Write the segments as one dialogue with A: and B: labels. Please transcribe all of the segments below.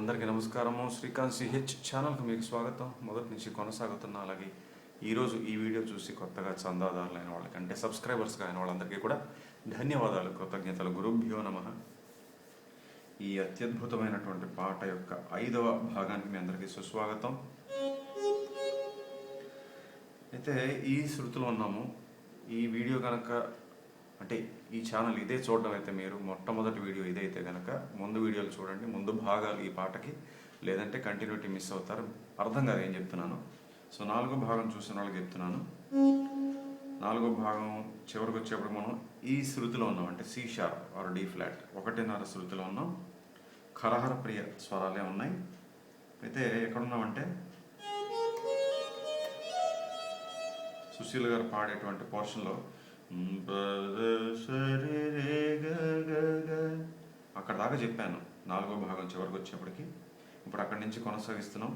A: అందరికీ నమస్కారము. శ్రీకాంత్ ch ఛానల్కి మీకు స్వాగతం. మొదటి నుంచి కొనసాగుతున్న అలాగే ఈరోజు ఈ వీడియో చూసి కొత్తగా చందాదారులైన వాళ్ళకి అంటే సబ్స్క్రైబర్స్గా అయిన వాళ్ళందరికీ కూడా ధన్యవాదాలు, కృతజ్ఞతలు. గురుభ్యో నమః. ఈ అత్యద్భుతమైనటువంటి పాట యొక్క 5వ భాగానికి మీ అందరికీ సుస్వాగతం. అయితే ఈ శృతిలో ఉన్నాము. ఈ వీడియో కనుక అంటే ఈ ఛానల్ ఇదే చూడడం అయితే మీరు మొట్టమొదటి వీడియో ఇదైతే కనుక ముందు వీడియోలు చూడండి, ముందు భాగాలు ఈ పాటకి, లేదంటే కంటిన్యూటీ మిస్ అవుతారు. అర్థం కాదు ఏం చెప్తున్నాను. సో 4వ భాగం చూసిన వాళ్ళకి చెప్తున్నాను. 4వ భాగం చివరికి వచ్చేప్పుడు మనం ఈ శృతిలో ఉన్నాం, అంటే C sharp or D flat 1.5 శృతిలో ఉన్నాం. ఖరహరప్రియ స్వరాలే ఉన్నాయి. అయితే ఎక్కడున్నామంటే సుశీల్ గారు పాడేటువంటి పోర్షన్లో అక్కడ దాకా చెప్పాను 4వ భాగం చివరికి వచ్చేప్పటికి. ఇప్పుడు అక్కడి నుంచి కొనసాగిస్తున్నాం.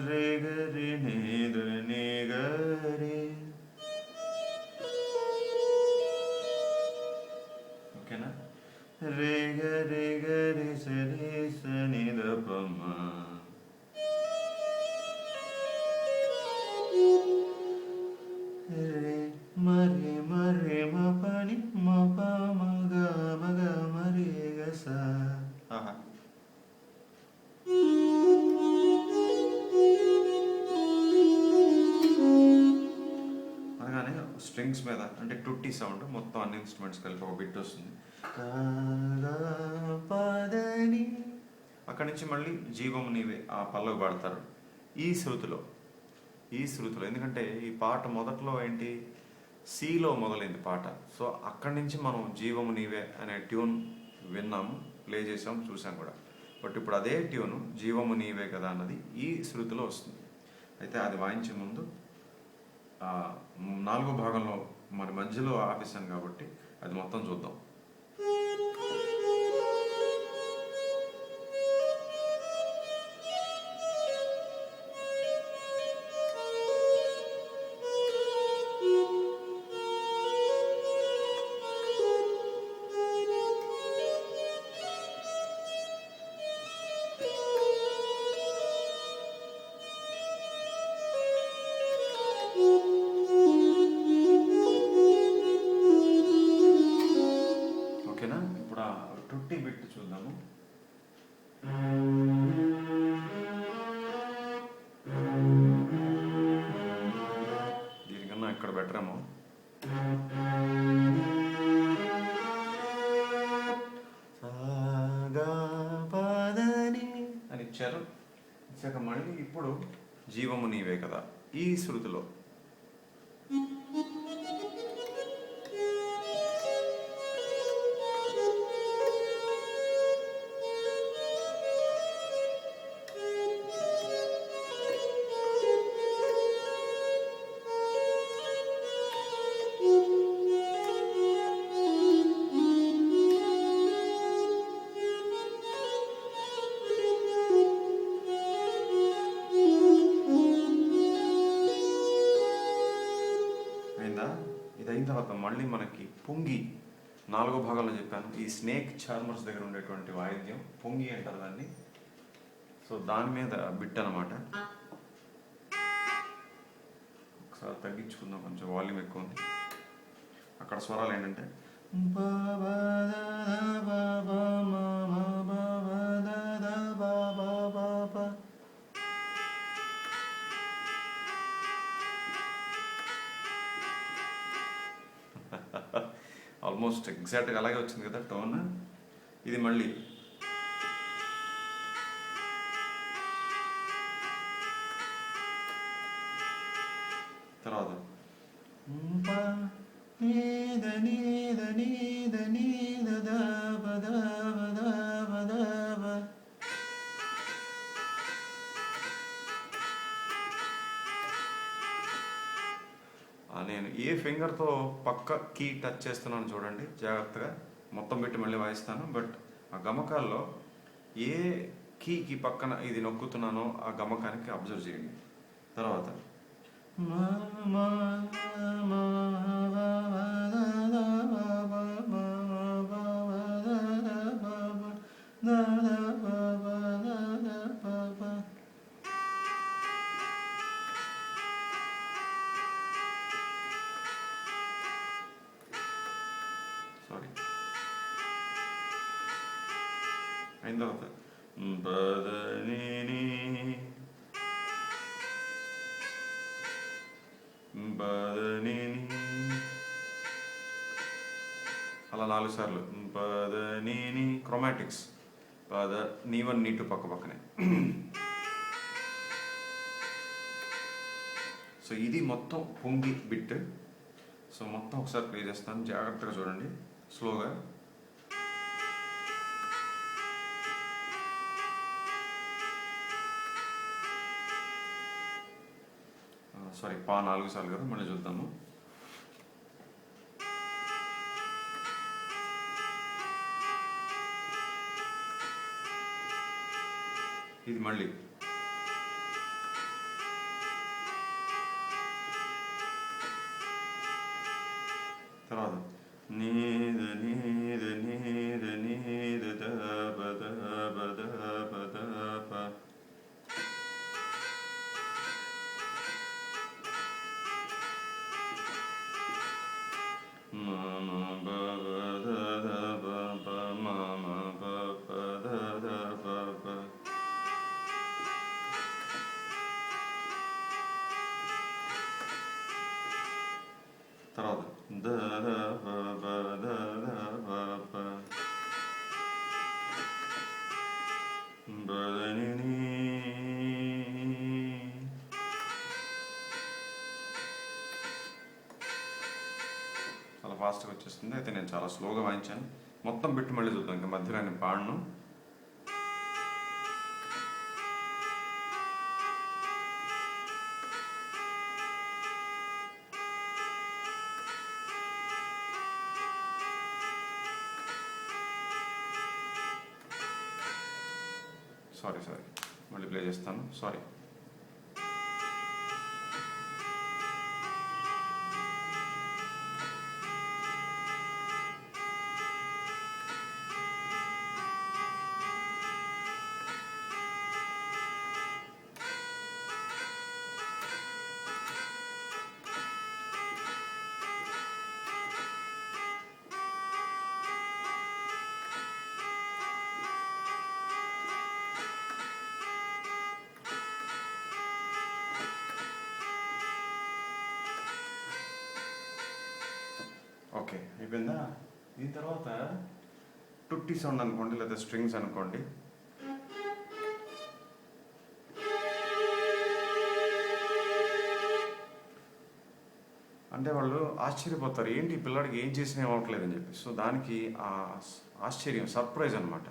A: రే గరి నే గరి, ఓకేనా? రే గరి గరి సరి సని ద పమ, రే మరి మరి మ పని మ ప మ గ మరి గ స. అనగానే స్ట్రింగ్స్ మీద అంటే టుట్టి సౌండ్ మొత్తం అన్ని ఇన్స్ట్రుమెంట్స్ కలిపి ఒక బిట్ వస్తుంది. అక్కడి నుంచి మళ్ళీ జీవము నీవే ఆ పల్లవి పాడతారు ఈ శృతిలో. ఎందుకంటే ఈ పాట మొదట్లో ఏంటి, సిలో మొదలైంది పాట. సో అక్కడి నుంచి మనం జీవము నీవే అనే ట్యూన్ విన్నాము, ప్లే చేసాం, చూసాం కూడా. బట్ ఇప్పుడు అదే ట్యూను జీవము నీవే కదా అన్నది ఈ శృతిలో వస్తుంది. అయితే అది వాయించే ముందు 4వ భాగంలో మరి మధ్యలో ఆపేసాను కాబట్టి అది మొత్తం చూద్దాం. ఓకేనా? ఇప్పుడు ఆ టుట్టి బిట్ చూద్దాము. దీనికన్నా ఇక్కడ బెటరేమో. అని ఇచ్చారు. ఇచ్చాక మళ్ళీ ఇప్పుడు జీవము నీవే కదా ఈ శృతిలో. ఇది అయిన తర్వాత మళ్ళీ మనకి పుంగి 4వ భాగంలో చెప్పాను. ఈ స్నేక్ చార్మర్స్ దగ్గర ఉండేటువంటి వాయిద్యం పుంగి అంటారు దాన్ని. సో దాని మీద బిట్ అనమాట. ఒకసారి తగ్గించుకుందాం, కొంచెం వాల్యూమ్ ఎక్కువ ఉంది. అక్కడ స్వరాలు ఏంటంటే ఆల్మోస్ట్ ఎగ్జాక్ట్గా అలాగే వచ్చింది కదా టోన్. ఇది మళ్ళీ తర్వాత నేను ఏ ఫింగర్తో పక్క కీ టచ్ చేస్తున్నాను చూడండి జాగ్రత్తగా. మొత్తం పెట్టి మళ్ళీ వాయిస్తాను. బట్ ఆ గమకాల్లో ఏ కీకి పక్కన ఇది నొక్కుతున్నానో ఆ గమకానికి అబ్జర్వ్ చేయండి. తర్వాత అయిన తర్వాత పద నీ నీ పద నీ నీ అలా 4 సార్లు పద నీ నీ క్రోమాటిక్స్ పద నీ1 నీ2 పక్క పక్కనే. సో ఇది మొత్తం పొంగి బిట్. సో మొత్తం ఒకసారి ప్లే చేస్తాను, జాగ్రత్తగా చూడండి స్లోగా. సారీ, 4 సార్లు కదా, మళ్ళీ చూద్దాము. ఇది మళ్ళీ తర్వాత నీద నీద నీద నీద దబ దబ దబ దబ. తర్వాత చాలా ఫాస్ట్గా వచ్చేస్తుంది. అయితే నేను చాలా స్లోగా వాయించాను. మొత్తం బిట్టు మళ్ళీ చూద్దాం, ఇంకా మధ్యలో నేను పాడను. సారీ మళ్ళీ ప్లే చేస్తాను, సారీ. ఓకే, అయిపోయిందా? దీని తర్వాత టుట్టి సౌండ్ అనుకోండి, లేదా స్ట్రింగ్స్ అనుకోండి. అంటే వాళ్ళు ఆశ్చర్యపోతారు, ఏంటి పిల్లాడికి ఏం చేసినా అవ్వట్లేదు అని చెప్పి. సో దానికి ఆ ఆశ్చర్యం, సర్ప్రైజ్ అనమాట.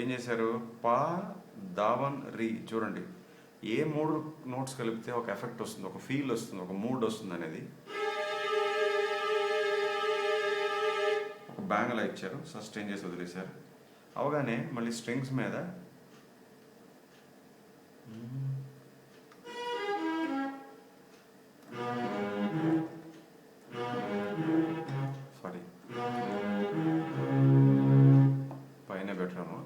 A: ఏం చేశారు? పా దావన్ రీ. చూడండి, ఏ 3 నోట్స్ కలిపితే ఒక ఎఫెక్ట్ వస్తుంది, ఒక ఫీల్ వస్తుంది, ఒక మూడ్ వస్తుంది అనేది. బ్యాంగ్లా ఇచ్చారు, సస్టైన్ చేసి వదిలేశారు. అవగానే మళ్ళీ స్ట్రింగ్స్ మీద సారీ పైన పెట్టాము.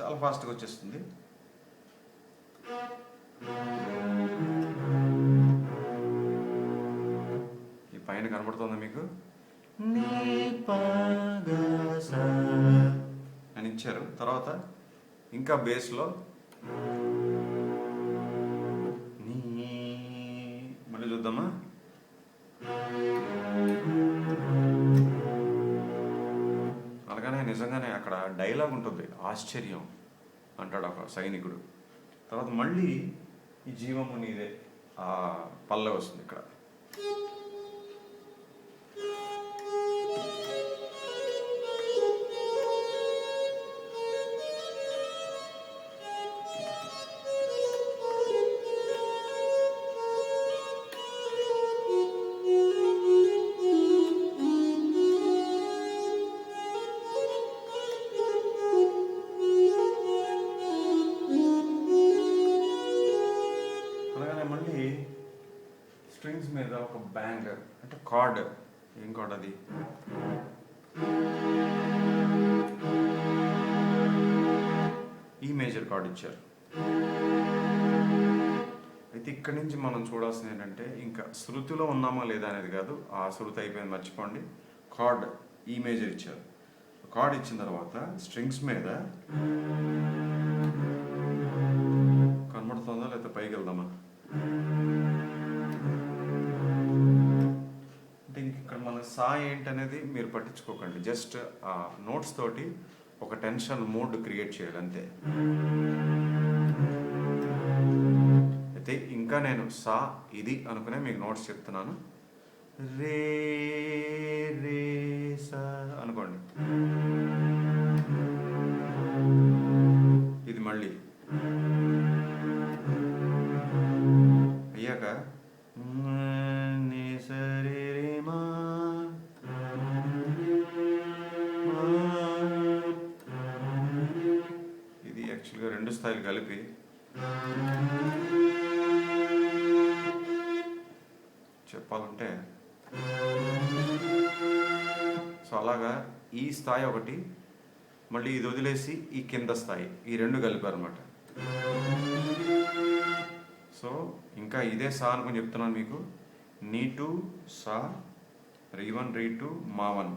A: చాలా ఫాస్ట్గా వచ్చేస్తుంది. పైన కనబడుతుందా మీకు? అని ఇచ్చారు. తర్వాత ఇంకా బేస్లో మళ్ళీ చూద్దామా. అనగానే నిజంగానే అక్కడ డైలాగ్ ఉంటుంది, ఆశ్చర్యం అంటాడు ఒక సైనికుడు. తర్వాత మళ్ళీ ఈ జీవము నీదే ఆ పల్లె వస్తుంది ఇక్కడ. మళ్ళీ స్ట్రింగ్స్ మీద ఒక బ్యాంగ్ అంటే కార్డ్. ఏం కార్డ్ అది? ఈ మేజర్ కార్డ్ ఇచ్చారు. అయితే ఇక్కడి నుంచి మనం చూడాల్సింది ఏంటంటే ఇంకా శృతిలో ఉన్నామా లేదా అనేది కాదు. ఆ శృతి అయిపోయింది మర్చిపోండి. కార్డ్ ఈ మేజర్ ఇచ్చారు. కార్డ్ ఇచ్చిన తర్వాత స్ట్రింగ్స్ మీద కనబడుతుందా లేకపోతే పైకి వెళ్దామా? అంటే ఇంక ఇక్కడ మన సా ఏంటనేది మీరు పట్టించుకోకండి. జస్ట్ ఆ నోట్స్ తోటి ఒక టెన్షన్ మూడ్ క్రియేట్ చేయాలి అంతే. అయితే ఇంకా నేను సా ఇది అనుకునే మీకు నోట్స్ చెప్తున్నాను. రే రే సా అనుకోండి. ఇది మళ్ళీ అయ్యాక ఇది యాక్చువల్గా రెండు స్థాయిలు కలిపి చెప్పాలంటే సో అలాగా ఈ స్థాయి ఒకటి, మళ్ళీ ఇది వదిలేసి ఈ కింద స్థాయి, ఈ రెండు కలిపారు అనమాట. సో ఇంకా ఇదే సా అనుకుని చెప్తున్నాను మీకు. Need to saw, re one re two మా వన్.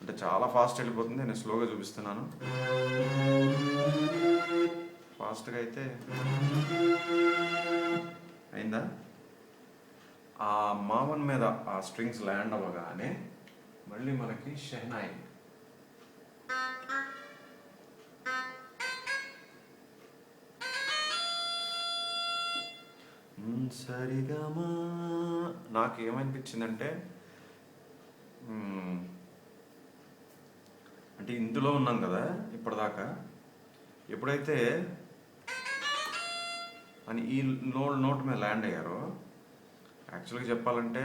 A: అంటే చాలా ఫాస్ట్ వెళ్ళిపోతుంది, నేను స్లోగా చూపిస్తున్నాను. ఫాస్ట్గా అయితే అయిందా? ఆ మావన్ మీద ఆ స్ట్రింగ్స్ ల్యాండ్ అవ్వగానే మళ్ళీ మనకి షెహనాయి. సరిగమా నాకు ఏమనిపించిందంటే అంటే ఇందులో ఉన్నాం కదా ఇప్పటిదాకా, ఎప్పుడైతే అని ఈ నోట్ మీద ల్యాండ్ అయ్యారో, యాక్చువల్గా చెప్పాలంటే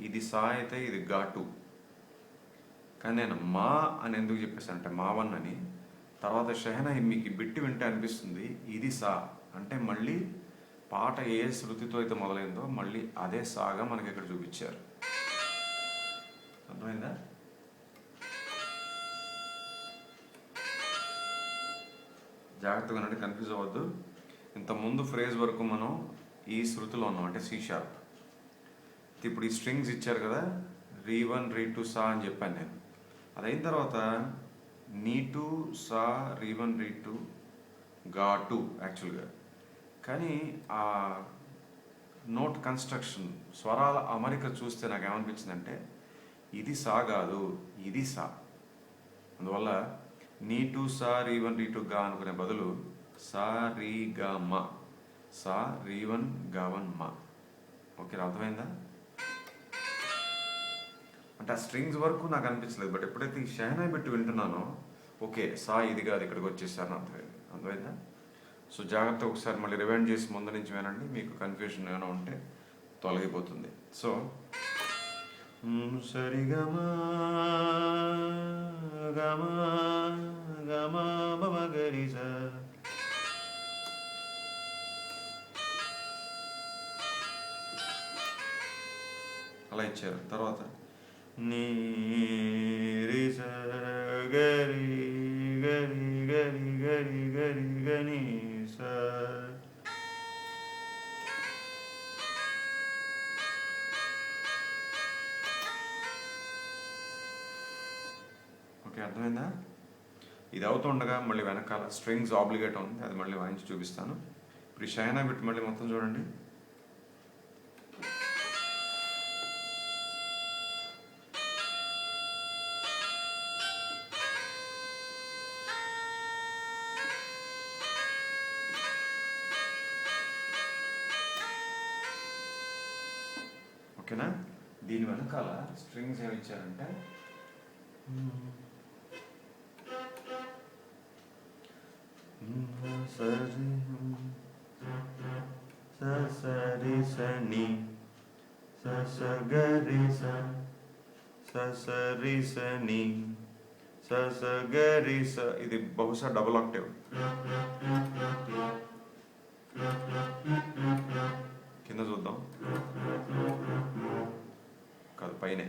A: ఇది సా అయితే ఇది ఘాటు, కానీ నేను మా అని ఎందుకు చెప్పేసానంటే మా వన్ అని. తర్వాత షెహనాయి మీకు బిట్టి వింటే అనిపిస్తుంది ఇది సా అంటే మళ్ళీ పాట ఏ శృతితో అయితే మొదలైందో మళ్ళీ అదే సాగా మనకి ఇక్కడ చూపించారు. అర్థమైందా? జాగ్రత్తగా అంటే కన్ఫ్యూజ్ అవ్వద్దు. ఇంత ముందు ఫ్రేజ్ వరకు మనం ఈ శృతిలో ఉన్నాం, అంటే సి షార్ప్. ఇప్పుడు ఈ స్ట్రింగ్స్ ఇచ్చారు కదా, రీ వన్ రీ టూ సా అని చెప్పాను నేను. అదైన తర్వాత నీ టూ సా రీ వన్ రీ టూ గా టూ యాక్చువల్గా. కానీ ఆ నోట్ కన్స్ట్రక్షన్, స్వరాల అమరిక చూస్తే నాకు ఏమనిపించిందంటే ఇది సా కాదు, ఇది సా. అందువల్ల నీ టూ సా రీ వన్ రీ టూ గా అనుకునే బదులు సా రీ గా మా, సా రీ వన్ గా వన్ మా. ఓకే, అర్థమైందా? అంటే ఆ స్ట్రింగ్స్ వరకు నాకు అనిపించలేదు, బట్ ఎప్పుడైతే ఈ షెహనాయి పెట్టి వింటున్నానో ఓకే సా ఇది కాదు ఇక్కడికి వచ్చేసారని అర్థమైందా? సో జాగ్రత్త ఒకసారి మళ్ళీ రివైండ్ చేసి ముందు నుంచి వినండి, మీకు కన్ఫ్యూజన్ ఏమైనా ఉంటే తొలగిపోతుంది. సో సరిగమా గమా గమా బమగరిస, అలా ఇచ్చారు. తర్వాత నీ రి స గరి గరి గరి గరి గరి గని స. ఓకే, అర్థమైందా? ఇది అవుతుండగా మళ్ళీ వెనకాల స్ట్రింగ్స్ ఆబ్లిగేటో ఉంది, అది మళ్ళీ వాయించి చూపిస్తాను. ఇప్పుడు ఈ షెహనాయి బిట్ మళ్ళీ మొత్తం చూడండి. ఓకేనా? దీని వెనకాల స్ట్రింగ్స్ ఏమి ఇచ్చారంటే సరి సని సగరి సరి సని సగరి స. ఇది బహుశా డబుల్ ఆక్టేవ్. కింద చూద్దాం, కాదు పైనే.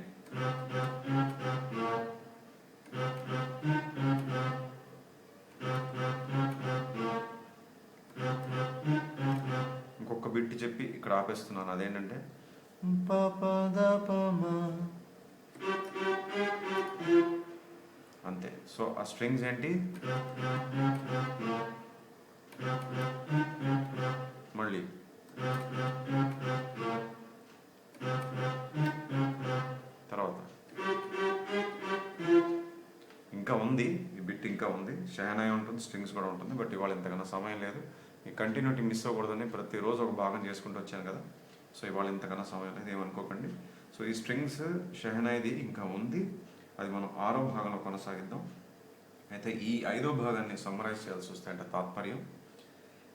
A: చెప్పి ఇక్కడ ఆపేస్తున్నాను. అదేంటంటే పపద పమ అంతే. సో ఆ స్ట్రింగ్స్ ఏంటి, మళ్ళీ తర్వాత ఇంకా ఉంది ఈ బిట్, ఇంకా ఉంది. షెహనై ఉంటుంది, స్ట్రింగ్స్ కూడా ఉంటుంది. బట్ ఇవాళ ఇంతకన్నా సమయం లేదు. ఈ కంటిన్యూటీ మిస్ అవ్వకూడదని ప్రతిరోజు ఒక భాగం చేసుకుంటూ వచ్చాను కదా. సో ఇవాళ ఇంతకన్నా సమయం లేదు, ఏమనుకోకండి. సో ఈ స్ట్రింగ్స్ షెహనైది ఇంకా ఉంది, అది మనం 6వ భాగంలో కొనసాగిద్దాం. అయితే ఈ 5వ భాగాన్ని సమ్మరైజ్ చేయాల్సి వస్తే అంటే తాత్పర్యం,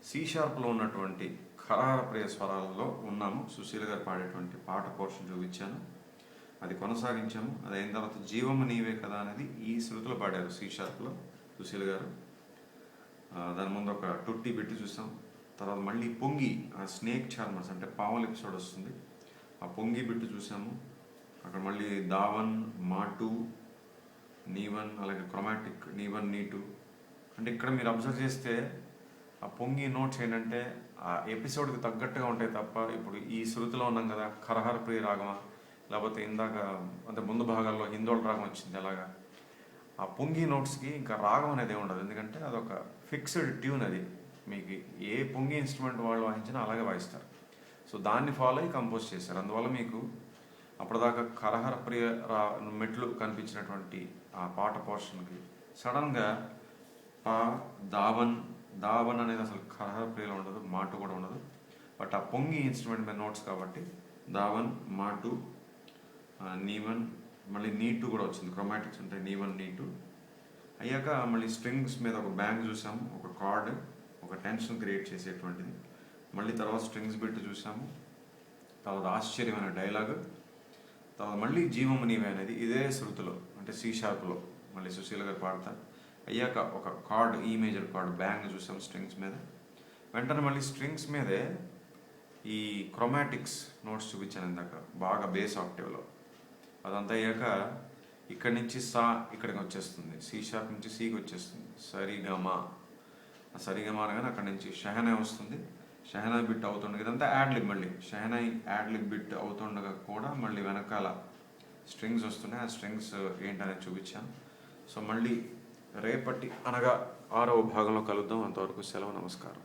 A: సి షార్ప్లో ఉన్నటువంటి ఖరహరప్రియ స్వరాలలో ఉన్నాము. సుశీల్ గారు పాడేటువంటి పాట పోర్షన్ చూపించాను, అది కొనసాగించాము. అది అయిన తర్వాత జీవము నీవే కదా అనేది ఈ శృతిలో పాడారు సి షార్ప్లో సుశీల్ గారు. దాని ముందు ఒక టుట్టి బిట్టు చూసాం. తర్వాత మళ్ళీ పొంగి, ఆ స్నేక్ చార్మర్స్ అంటే పాముల ఎపిసోడ్ వస్తుంది, ఆ పొంగి బిట్టు చూసాము. అక్కడ మళ్ళీ దావన్, మాటు, నీవన్, అలాగే క్రొమాటిక్, నీవన్, నీటు. అంటే ఇక్కడ మీరు అబ్జర్వ్ చేస్తే ఆ పొంగి నోట్స్ ఏంటంటే ఆ ఎపిసోడ్కి తగ్గట్టుగా ఉంటాయి తప్ప, ఇప్పుడు ఈ శృతిలో ఉన్నాం కదా ఖరహరప్రియ రాగమా, లేకపోతే ఇందాక అంటే ముందు భాగాల్లో హిందోళ రాగం వచ్చింది, అలాగా ఆ పొంగి నోట్స్కి ఇంకా రాగం అనేది ఉండదు. ఎందుకంటే అదొక ఫిక్స్డ్ ట్యూన్, అది మీకు ఏ పొంగి ఇన్స్ట్రుమెంట్ వాళ్ళు వాయించినా అలాగే వాయిస్తారు. సో దాన్ని ఫాలో అయ్యి కంపోజ్ చేశారు. అందువల్ల మీకు అప్పటిదాకా ఖరహరప్రియ మెట్లు కనిపించినటువంటి ఆ పాట పోర్షన్కి సడన్గా పా దావన్, దావన్ అనేది అసలు ఖరహరప్రియలో ఉండదు, మాటు కూడా ఉండదు. బట్ ఆ పొంగి ఇన్స్ట్రుమెంట్ మీద నోట్స్ కాబట్టి దావన్, మాటు, నీవన్, మళ్ళీ నీటు కూడా వచ్చింది. క్రొమాటిక్స్ ఉంటాయి, నీవన్, నీటు అయ్యాక మళ్ళీ స్ట్రింగ్స్ మీద ఒక బ్యాంగ్ చూసాము, ఒక కార్డ్, ఒక టెన్షన్ క్రియేట్ చేసేటువంటిది. మళ్ళీ తర్వాత స్ట్రింగ్స్ బిట్ చూసాము, తర్వాత ఆశ్చర్యం అనే డైలాగ్, తర్వాత మళ్ళీ జీవము నీవే అనేది ఇదే శృతిలో అంటే సి షార్ప్లో మళ్ళీ సుశీల్ గారు పాడతారు. అయ్యాక ఒక కార్డ్, ఈ మేజర్ కార్డ్ బ్యాంగ్ చూసాం స్ట్రింగ్స్ మీద. వెంటనే మళ్ళీ స్ట్రింగ్స్ మీదే ఈ క్రొమాటిక్స్ నోట్స్ చూపించాను ఇందాక, బాగా బేస్ ఆక్టివ్లో. అదంతా అయ్యాక ఇక్కడి నుంచి సా ఇక్కడికి వచ్చేస్తుంది, సి షార్ప్ నుంచి సికి వచ్చేస్తుంది, సరిగమా. ఆ సరిగమా అనగానే అక్కడి నుంచి షెహనై వస్తుంది, షెహనై బిట్ అవుతుండగా ఇదంతా యాడ్లిబ్, మళ్ళీ షెహనై యాడ్లిబ్ బిట్ అవుతుండగా కూడా మళ్ళీ వెనకాల స్ట్రింగ్స్ వస్తున్నాయి. ఆ స్ట్రింగ్స్ ఏంటనేది చూపించాను. సో మళ్ళీ రేపటి అనగా 6వ భాగంలో కలుద్దాం. అంతవరకు సెలవు, నమస్కారం.